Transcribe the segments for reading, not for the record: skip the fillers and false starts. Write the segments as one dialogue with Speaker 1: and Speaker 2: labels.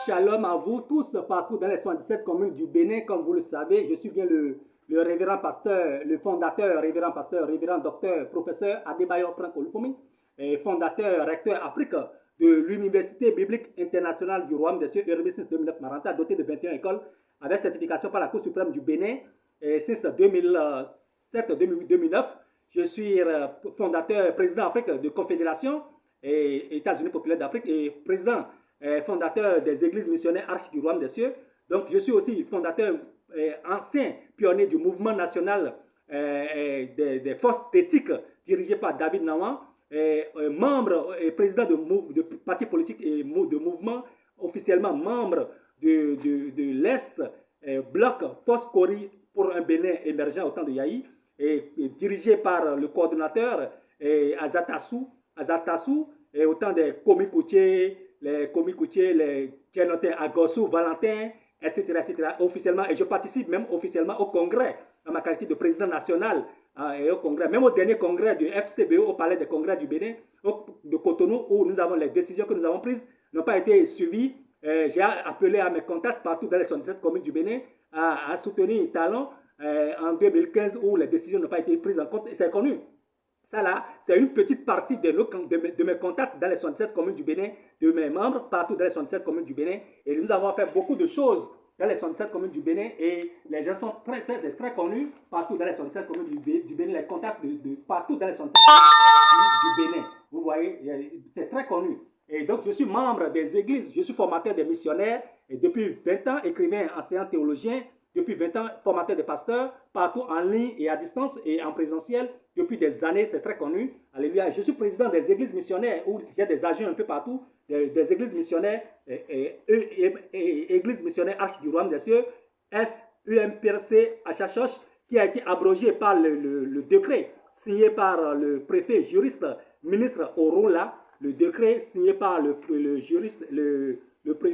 Speaker 1: Shalom à vous tous partout dans les 77 communes du Bénin. Comme vous le savez, je suis bien le révérend pasteur, le fondateur, révérend pasteur, révérend docteur, professeur Adebayo Frank Olufomi, fondateur, recteur Afrique de l'Université biblique internationale du Royaume des Cieux, URB6 2009 Maranta, doté de 21 écoles avec certification par la Cour suprême du Bénin. Et since 2007, 2008, 2009, je suis fondateur, président Afrique de Confédération et États-Unis populaires d'Afrique et président fondateur des églises missionnaires Arches du Royaume des Cieux. Donc, je suis aussi fondateur, ancien pionnier du mouvement national des forces d'éthique dirigé par David Nawan, membre et président de partis politiques et de mouvements, officiellement membre de l'ES, bloc Force Cori pour un Bénin émergent au temps de Yahi, et dirigé par le coordonnateur Azatassou, et autant des commis coutiers, les Tchenotin Agossou, Valentin, etc., officiellement. Et je participe même officiellement au congrès, en ma qualité de président national, et au congrès, même au dernier congrès du FCBO, au palais des congrès du Bénin, de Cotonou, où nous avons les décisions que nous avons prises, n'ont pas été suivies. J'ai appelé à mes contacts partout dans les 77 communes du Bénin à soutenir Talon en 2015, où les décisions n'ont pas été prises en compte, et c'est connu. Ça là, c'est une petite partie de mes contacts dans les 67 communes du Bénin, de mes membres partout dans les 67 communes du Bénin. Et nous avons fait beaucoup de choses dans les 67 communes du Bénin et les gens sont très connus partout dans les 67 communes du Bénin, les contacts partout dans les 67 communes du Bénin. Vous voyez, c'est très connu. Et donc, je suis membre des églises, je suis formateur des missionnaires et depuis 20 ans, écrivain, enseignant théologien, depuis 20 ans, formateur de pasteurs, partout en ligne et à distance et en présentiel, depuis des années, c'est très connu. Alléluia. Je suis président des églises missionnaires où j'ai des agents un peu partout, des églises missionnaires, églises missionnaires Arches du Royaume des Cieux, SUMPRC HHH, qui a été abrogé par le décret signé par le préfet juriste ministre Orunla, le décret signé par le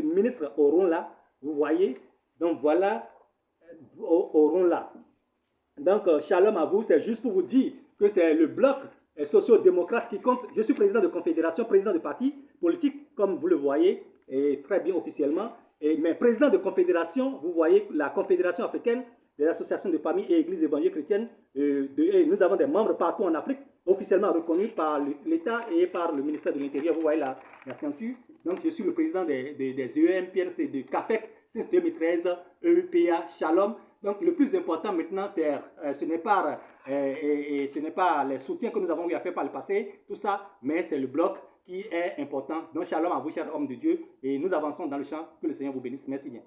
Speaker 1: ministre Orunla, vous voyez. Donc voilà, Orunla. Donc, shalom à vous, c'est juste pour vous dire que c'est le bloc socio-démocrate qui compte. Je suis président de confédération, président de parti politique, comme vous le voyez, et très bien officiellement. Mais président de confédération, vous voyez la Confédération africaine des associations de familles et églises évangéliques chrétiennes. Et nous avons des membres partout en Afrique, officiellement reconnus par l'État et par le ministère de l'Intérieur. Vous voyez la ceinture. Donc, je suis le président des EMPRC de CAFEC since 2013, EUPA, Shalom. Donc, le plus important maintenant, ce n'est pas les soutiens que nous avons eu à faire par le passé, tout ça, mais c'est le bloc qui est important. Donc, shalom à vous, chers hommes de Dieu, et nous avançons dans le champ. Que le Seigneur vous bénisse. Merci bien.